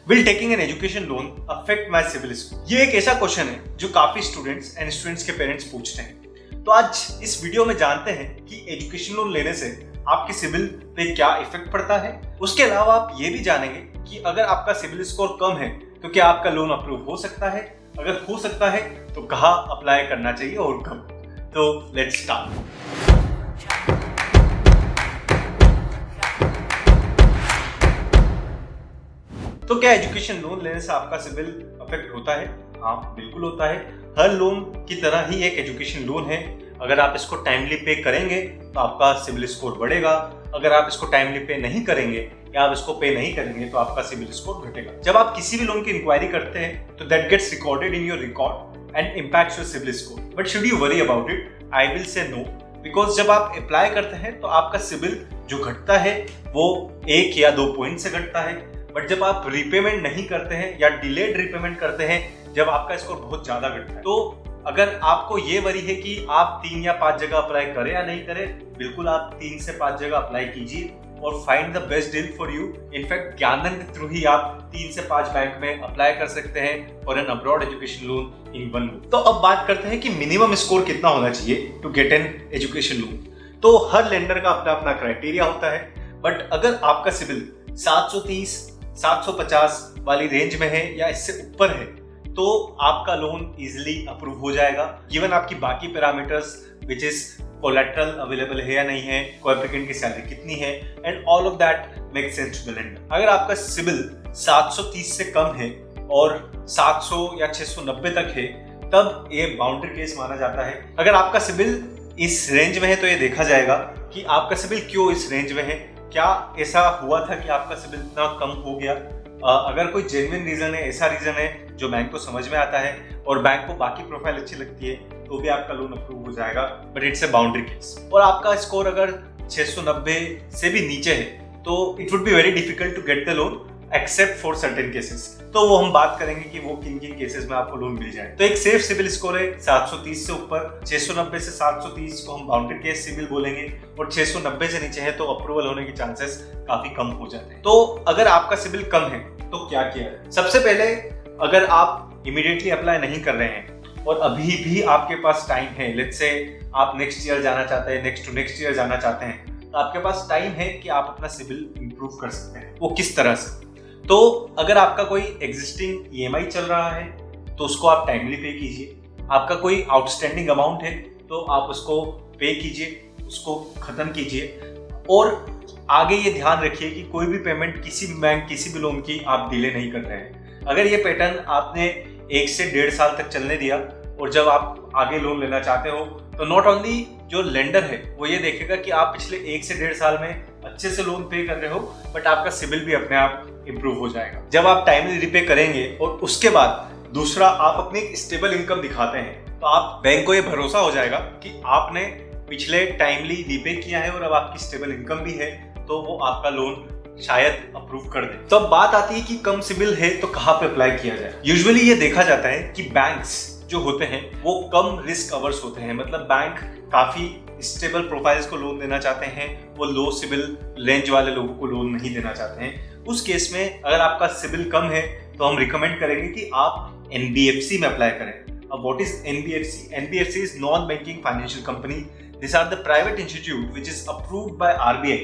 Will taking an education loan affect my CIBIL score? ये एक ऐसा क्वेश्चन है जो काफी स्टूडेंट्स के पेरेंट्स पूछते हैं। तो आज इस वीडियो में जानते हैं कि एजुकेशन लोन लेने से आपके सिबिल पे क्या इफेक्ट पड़ता है। उसके अलावा आप ये भी जानेंगे कि अगर आपका सिबिल स्कोर कम है तो क्या आपका लोन अप्रूव हो सकता है, अगर हो सकता है तो कहाँ अप्लाई करना चाहिए और कब। तो लेट्स स्टार्ट। तो क्या एजुकेशन लोन लेने से आपका सिबिल अफेक्ट होता है? हाँ, बिल्कुल होता है। हर लोन की तरह ही एक एजुकेशन लोन है। अगर आप इसको टाइमली पे करेंगे तो आपका सिबिल स्कोर बढ़ेगा। अगर आप इसको टाइमली पे नहीं करेंगे या आप इसको पे नहीं करेंगे तो आपका सिबिल स्कोर घटेगा। जब आप किसी भी लोन की इंक्वायरी करते हैं तो that gets recorded in your record and impacts your CIBIL score. But should you worry about it? I will say no, because जब आप अप्लाई करते हैं तो आपका सिबिल जो घटता है वो 1 या 2 पॉइंट से घटता है। बट जब आप रिपेमेंट नहीं करते हैं या डिलेड रिपेमेंट करते हैं, जब आपका स्कोर बहुत ज्यादा घटता है। तो अगर आपको ये वरी है कि आप 3 या 5 जगह अप्लाई करें या नहीं करें, बिल्कुल आप 3 से 5 जगह अप्लाई कीजिए और find the best deal for you. In fact Gyandhan के थ्रू ही आप 3 से 5 बैंक में अप्लाई कर सकते हैं for an abroad education loan in one go. तो अब बात करते हैं कि मिनिमम स्कोर कितना होना चाहिए to get an education loan. तो हर लेंडर का अपना अपना क्राइटेरिया होता है। बट अगर आपका सिबिल 730 750 वाली रेंज में है या इससे ऊपर है तो आपका लोन इजीली अप्रूव हो जाएगा, गिवन आपकी बाकी parameters which is collateral available है या नहीं है, कोएप्लिकेंट की सैलरी कितनी है, and all of that make sense to the lender. अगर आपका सिबिल 730 से कम है और 700 या 690 तक है तब ये बाउंड्री केस माना जाता है। अगर आपका सिबिल इस रेंज में है तो ये देखा जाएगा कि आपका सिबिल क्यों इस रेंज में है, क्या ऐसा हुआ था कि आपका सिबिल इतना कम हो गया। अगर कोई जेन्युइन रीजन है, ऐसा रीजन है जो बैंक को समझ में आता है और बैंक को बाकी प्रोफाइल अच्छी लगती है तो भी आपका लोन अप्रूव हो जाएगा। But it's a boundary case. और आपका स्कोर अगर 690 से भी नीचे है तो it would be very difficult to get the loan except for certain cases. तो वो हम बात करेंगे कि वो किन किन केसेस में आपको लोन मिल जाए। तो एक सेफ सिबिल स्कोर है 730 से ऊपर, 690 से 730 को हम बाउंड्री केस सिबिल बोलेंगे और 690 से नीचे है तो अप्रूवल होने की चांसेस काफी कम हो जाते हैं। तो अगर आपका सिबिल कम है तो क्या किया है? सबसे पहले अगर आप इमीडिएटली अप्लाई नहीं कर रहे हैं और अभी भी आपके पास टाइम है, लेट्स से आप नेक्स्ट ईयर जाना चाहते हैं, नेक्स्ट टू नेक्स्ट ईयर जाना चाहते हैं, तो आपके पास टाइम है कि आप अपना सिबिल इंप्रूव कर सकते हैं। वो किस तरह से? तो अगर आपका कोई एग्जिस्टिंग EMI चल रहा है तो उसको आप टाइमली पे कीजिए। आपका कोई आउटस्टैंडिंग अमाउंट है तो आप उसको पे कीजिए, उसको खत्म कीजिए। और आगे ये ध्यान रखिए कि कोई भी पेमेंट किसी भी बैंक, किसी भी लोन की आप डिले नहीं कर रहे हैं। अगर ये पैटर्न आपने 1 से 1.5 साल तक चलने दिया और जब आप आगे लोन लेना चाहते हो तो नॉट ओनली जो लेंडर है वो ये देखेगा कि आप पिछले 1 से 1.5 साल में अच्छे से लोन पे कर रहे हो, बट आपका सिबिल भी अपने आप इंप्रूव हो जाएगा। जब आप टाइमली रिपे करेंगे और उसके बाद दूसरा आप अपनी स्टेबल इनकम दिखाते हैं तो आप बैंक को ये भरोसा हो जाएगा कि आपने पिछले टाइमली रिपे किया है और अब आपकी स्टेबल इनकम भी है, तो वो आपका लोन शायद अप्रूव कर दे। तो अब बात आती है कि कम सिबिल है तो कहाँ पे अप्लाई किया जाए। यूजुअली ये देखा जाता है कि बैंक्स जो होते हैं वो कम रिस्क अवर्स होते हैं, मतलब बैंक काफी स्टेबल प्रोफाइल्स को लोन देना चाहते हैं, वो लो सिबिल रेंज वाले लोगों को लोन नहीं देना चाहते हैं। उस केस में अगर आपका सिबिल कम है तो हम रिकमेंड करेंगे कि आप NBFC में अप्लाई करें। अब what is NBFC? NBFC is non banking financial company. This are the private institute which is approved by RBI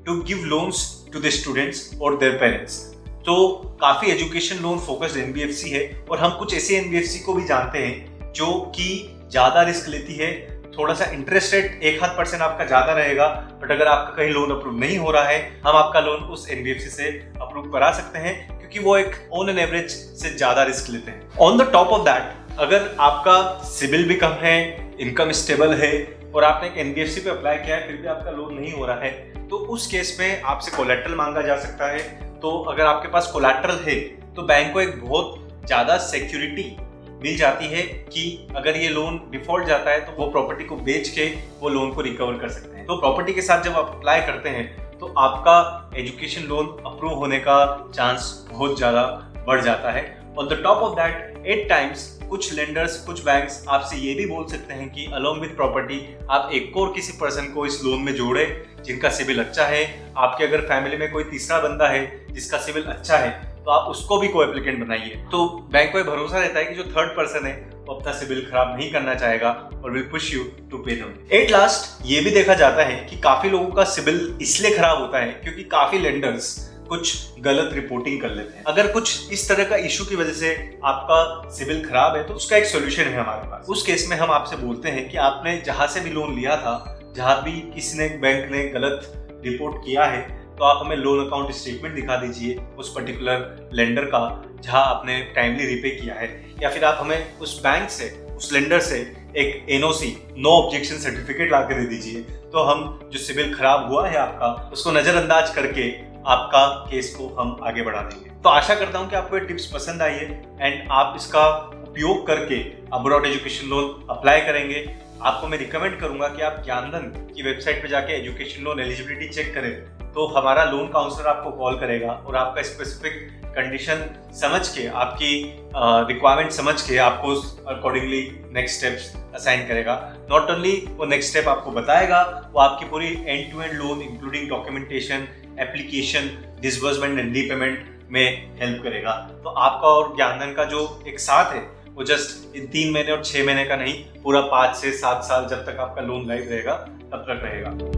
to give loans to the students और देयर पेरेंट्स। तो काफी एजुकेशन लोन फोकस्ड NBFC है और हम कुछ ऐसे NBFC को भी जानते हैं जो कि ज्यादा रिस्क लेती है। थोड़ा सा इंटरेस्ट रेट 1-8% आपका ज्यादा रहेगा, बट अगर आपका कहीं लोन अप्रूव नहीं हो रहा है हम आपका लोन उस NBFC से अप्रूव करा सकते हैं क्योंकि वो एक ऑन एन एवरेज से ज्यादा रिस्क लेते हैं। On the top of that, अगर आपका सिबिल भी कम है, इनकम स्टेबल है और आपने एक NBFC पे अप्लाई किया है फिर भी आपका लोन नहीं हो रहा है तो उस केस में आपसे कोलैटरल मांगा जा सकता है। तो अगर आपके पास कोलैटरल है तो बैंक को एक बहुत ज्यादा सिक्योरिटी मिल जाती है कि अगर ये लोन डिफॉल्ट जाता है तो वो प्रॉपर्टी को बेच के वो लोन को रिकवर कर सकते हैं। तो प्रॉपर्टी के साथ जब आप अप्लाई करते हैं तो आपका एजुकेशन लोन अप्रूव होने का चांस बहुत ज्यादा बढ़ जाता है। On the top of that, at times कुछ लेंडर्स, कुछ बैंक्स आपसे ये भी बोल सकते हैं कि अलोंग विद प्रॉपर्टी आप एक और किसी पर्सन को इस लोन में जोड़े जिनका सिबिल अच्छा है। आपके अगर फैमिली में कोई तीसरा बंदा है जिसका सिबिल अच्छा है तो आप उसको भी को एप्लीकेंट बनाइए। तो बैंक को भरोसा रहता है कि जो थर्ड पर्सन है वो अपना सिबिल खराब नहीं करना चाहेगा और will push you to pay them. At last ये भी देखा जाता है कि काफी लोगों का सिबिल इसलिए खराब होता है क्योंकि काफी लेंडर्स कुछ गलत रिपोर्टिंग कर लेते हैं। अगर कुछ इस तरह का इशू की वजह से आपका सिबिल खराब है तो उसका एक सोल्यूशन है हमारे पास। उस केस में हम आपसे बोलते हैं कि आपने जहां से भी लोन लिया था, जहां भी किसी ने बैंक ने गलत रिपोर्ट किया है, तो आप हमें लोन अकाउंट स्टेटमेंट दिखा दीजिए उस पर्टिकुलर लेंडर का जहां आपने टाइमली रिपे किया है, या फिर आप हमें उस बैंक से, उस लेंडर से एक NOC नो ऑब्जेक्शन सर्टिफिकेट ला कर दे दीजिए। तो हम जो सिबिल खराब हुआ है आपका उसको नजरअंदाज करके आपका केस को हम आगे बढ़ा देंगे। तो आशा करता हूं कि आपको ये टिप्स पसंद आई है एंड आप इसका उपयोग करके अब्रॉड एजुकेशन लोन अप्लाई करेंगे। आपको मैं रिकमेंड करूंगा कि आप ज्ञानधन की वेबसाइट पे जाके एजुकेशन लोन एलिजिबिलिटी चेक करें, तो हमारा लोन काउंसलर आपको कॉल करेगा और आपका स्पेसिफिक कंडीशन समझ के, आपकी रिक्वायरमेंट समझ के आपको अकॉर्डिंगली नेक्स्ट स्टेप्स असाइन करेगा। नॉट ओनली वो नेक्स्ट स्टेप आपको बताएगा, वो आपकी पूरी end to end loan including documentation, application, disbursement and repayment में हेल्प करेगा। तो आपका और ज्ञानधन का जो एक साथ है वो जस्ट इन 3 महीने और 6 महीने का नहीं, पूरा 5 से 7 साल जब तक आपका लोन लाइव रहेगा तब तक रहेगा।